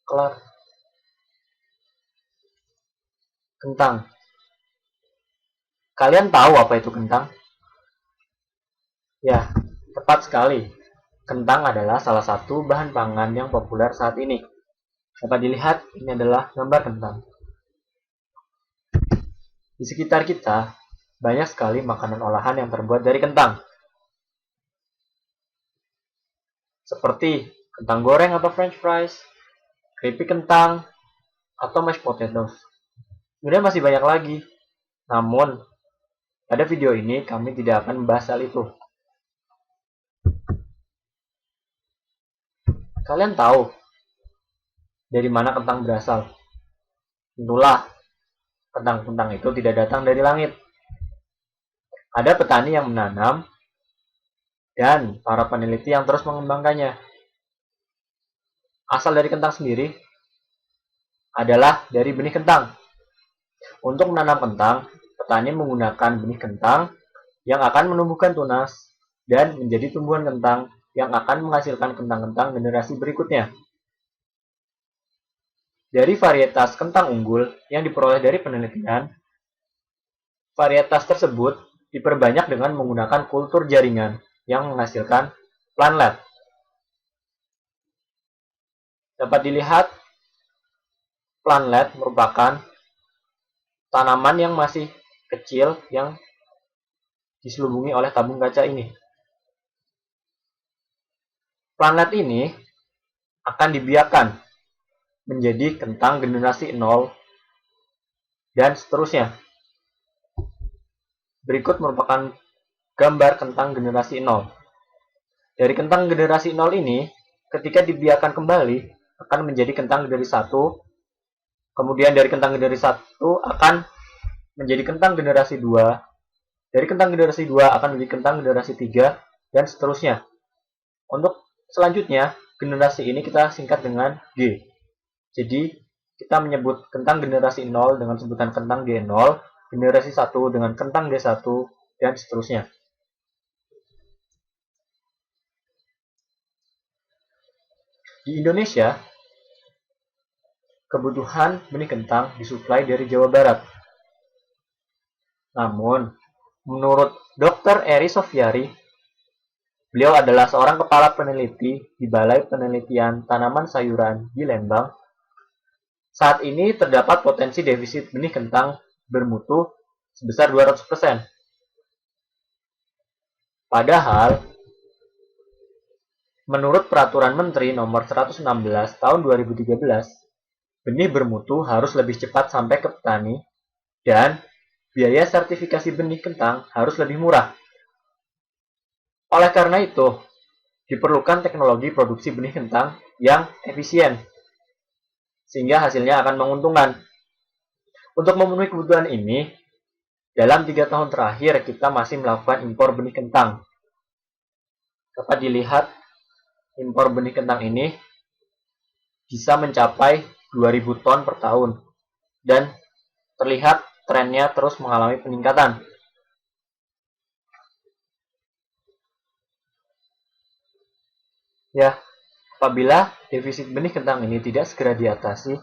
Kelar. Kentang. Kalian tahu apa itu kentang? Ya, tepat sekali. Kentang adalah salah satu bahan pangan yang populer saat ini. Dapat dilihat, ini adalah gambar kentang. Di sekitar kita, banyak sekali makanan olahan yang terbuat dari kentang. Seperti kentang goreng atau french fries, keripik kentang, atau mashed potatoes. Sebenarnya masih banyak lagi. Namun, pada video ini kami tidak akan membahas hal itu. Kalian tahu dari mana kentang berasal? Tentulah, kentang-kentang itu tidak datang dari langit. Ada petani yang menanam, dan para peneliti yang terus mengembangkannya. Asal dari kentang sendiri adalah dari benih kentang. Untuk menanam kentang, petani menggunakan benih kentang yang akan menumbuhkan tunas dan menjadi tumbuhan kentang yang akan menghasilkan kentang-kentang generasi berikutnya. Dari varietas kentang unggul yang diperoleh dari penelitian, varietas tersebut diperbanyak dengan menggunakan kultur jaringan yang menghasilkan planlet. Dapat dilihat, planlet merupakan tanaman yang masih kecil yang diselubungi oleh tabung kaca ini. Planlet ini akan dibiarkan menjadi kentang generasi 0 dan seterusnya. Berikut merupakan gambar kentang generasi 0. Dari kentang generasi 0 ini, ketika dibiarkan kembali, akan menjadi kentang generasi 1. Kemudian dari kentang generasi 1 akan menjadi kentang generasi 2. Dari kentang generasi 2 akan menjadi kentang generasi 3, dan seterusnya. Untuk selanjutnya, generasi ini kita singkat dengan G. Jadi, kita menyebut kentang generasi 0 dengan sebutan kentang G0, generasi 1 dengan kentang G1, dan seterusnya. Di Indonesia, kebutuhan benih kentang disuplai dari Jawa Barat. Namun, menurut Dr. Eri Sofiari, beliau adalah seorang kepala peneliti di Balai Penelitian Tanaman Sayuran di Lembang. Saat ini terdapat potensi defisit benih kentang bermutu sebesar 200%. Padahal, menurut Peraturan Menteri Nomor 116 Tahun 2013, benih bermutu harus lebih cepat sampai ke petani dan biaya sertifikasi benih kentang harus lebih murah. Oleh karena itu, diperlukan teknologi produksi benih kentang yang efisien, sehingga hasilnya akan menguntungkan. Untuk memenuhi kebutuhan ini, dalam 3 tahun terakhir kita masih melakukan impor benih kentang. Dapat dilihat, impor benih kentang ini bisa mencapai 2.000 ton per tahun, dan terlihat trennya terus mengalami peningkatan. Ya, apabila defisit benih kentang ini tidak segera diatasi,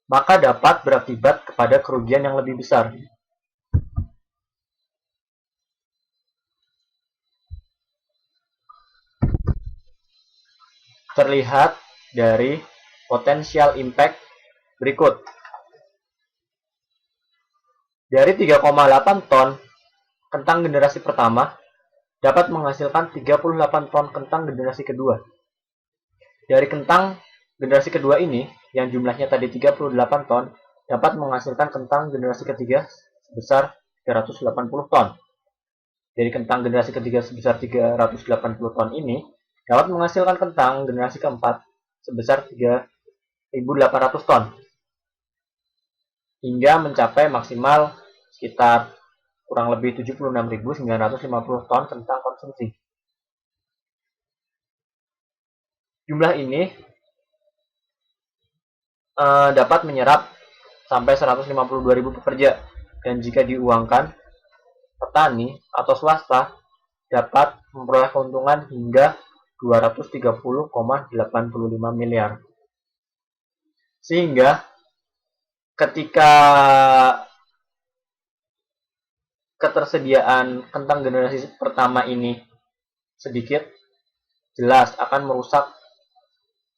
maka dapat berakibat kepada kerugian yang lebih besar. Terlihat dari potensial impact berikut. Dari 3,8 ton kentang generasi pertama dapat menghasilkan 38 ton kentang generasi kedua. Dari kentang generasi kedua ini, yang jumlahnya tadi 38 ton, dapat menghasilkan kentang generasi ketiga sebesar 380 ton. Dari kentang generasi ketiga sebesar 380 ton ini, dapat menghasilkan kentang generasi keempat sebesar 3.800 ton, hingga mencapai maksimal sekitar kurang lebih 76.950 ton kentang konsumsi. Jumlah ini dapat menyerap sampai 152.000 pekerja, dan jika diuangkan, petani atau swasta dapat memperoleh keuntungan hingga 230,85 miliar. Sehingga ketika ketersediaan kentang generasi pertama ini sedikit, jelas akan merusak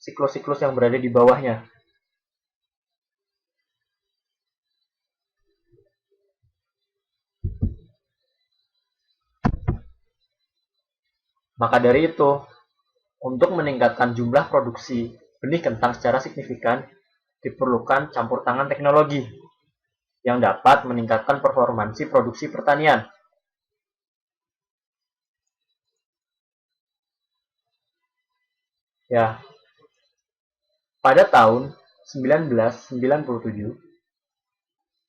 siklus-siklus yang berada di bawahnya. Maka dari itu, untuk meningkatkan jumlah produksi benih kentang secara signifikan, diperlukan campur tangan teknologi yang dapat meningkatkan performansi produksi pertanian. Ya, pada tahun 1997,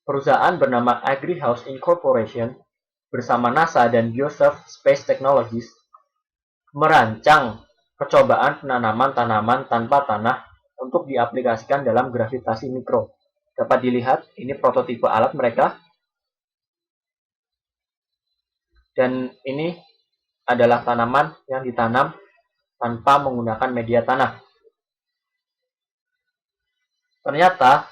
perusahaan bernama AgriHouse Incorporation bersama NASA dan Bioserve Space Technologies merancang percobaan penanaman tanaman tanpa tanah untuk diaplikasikan dalam gravitasi mikro. Dapat dilihat, ini prototipe alat mereka. Dan ini adalah tanaman yang ditanam tanpa menggunakan media tanah. Ternyata,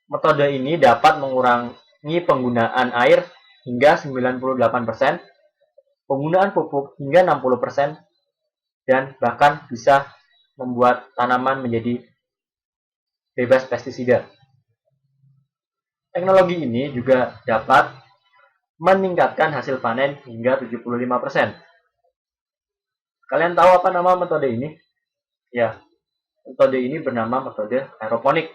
metode ini dapat mengurangi penggunaan air hingga 98%, penggunaan pupuk hingga 60%, dan bahkan bisa membuat tanaman menjadi bebas pestisida. Teknologi ini juga dapat meningkatkan hasil panen hingga 75%. Kalian tahu apa nama metode ini? Ya, metode ini bernama metode aeroponik.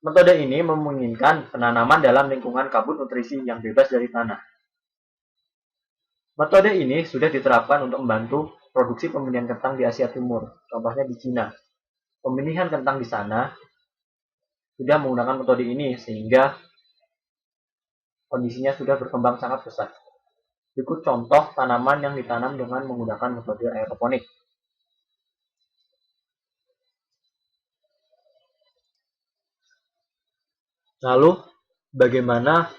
Metode ini memungkinkan penanaman dalam lingkungan kabut nutrisi yang bebas dari tanah. Metode ini sudah diterapkan untuk membantu produksi pembenihan kentang di Asia Timur, contohnya di Cina. Pembenihan kentang di sana sudah menggunakan metode ini sehingga kondisinya sudah berkembang sangat pesat. Berikut contoh tanaman yang ditanam dengan menggunakan metode aeroponik. Lalu, bagaimana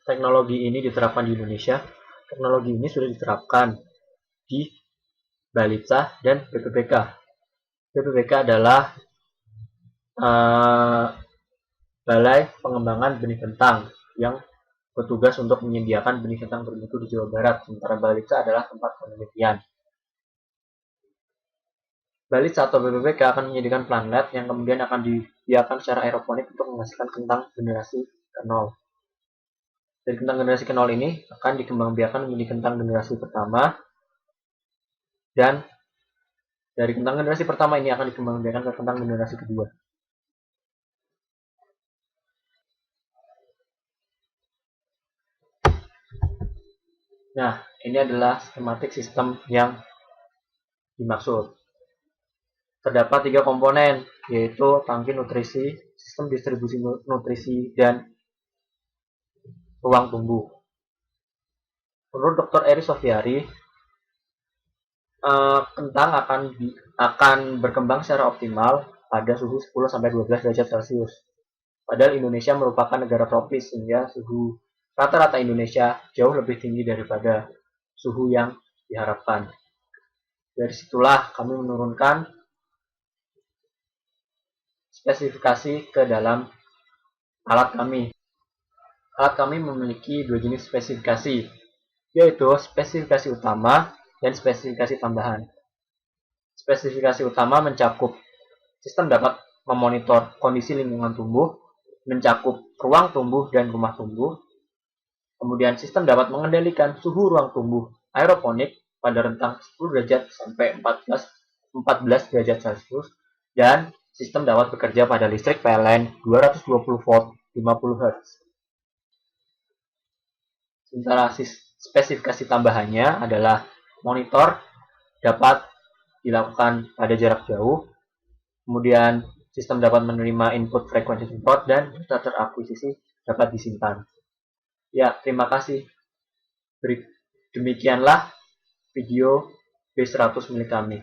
teknologi ini diterapkan di Indonesia? Teknologi ini sudah diterapkan di Balitsa dan BPPK. BPPK adalah Balai Pengembangan Benih Kentang yang bertugas untuk menyediakan benih kentang bermutu di Jawa Barat, sementara Balitsa adalah tempat penelitian. Balitsa atau BPPK akan menyediakan planet yang kemudian akan dibiarkan secara aeroponik untuk menghasilkan kentang generasi ke-0. Dari kentang generasi ke-0 ini akan dikembangbiakan menjadi kentang generasi pertama, dan dari kentang generasi pertama ini akan dikembangbiakan ke kentang generasi kedua. Nah, ini adalah skematik sistem yang dimaksud. Terdapat 3 komponen, yaitu tangki nutrisi, sistem distribusi nutrisi, dan ruang tumbuh. Menurut Dr. Eri Sofiari, kentang akan berkembang secara optimal pada suhu 10-12 derajat Celcius. Padahal Indonesia merupakan negara tropis sehingga suhu rata-rata Indonesia jauh lebih tinggi daripada suhu yang diharapkan. Dari situlah kami menurunkan spesifikasi ke dalam alat kami. Alat kami memiliki 2 jenis spesifikasi, yaitu spesifikasi utama dan spesifikasi tambahan. Spesifikasi utama mencakup sistem dapat memonitor kondisi lingkungan tumbuh, mencakup ruang tumbuh dan rumah tumbuh. Kemudian sistem dapat mengendalikan suhu ruang tumbuh aeroponik pada rentang 10 derajat sampai 14 derajat Celcius, dan sistem dapat bekerja pada listrik PLN 220 volt 50 Hz. Sementara spesifikasi tambahannya adalah monitor dapat dilakukan pada jarak jauh, kemudian sistem dapat menerima input frekuensi support, dan data terakuisisi dapat disimpan. Ya, terima kasih. Demikianlah video B100 milik kami.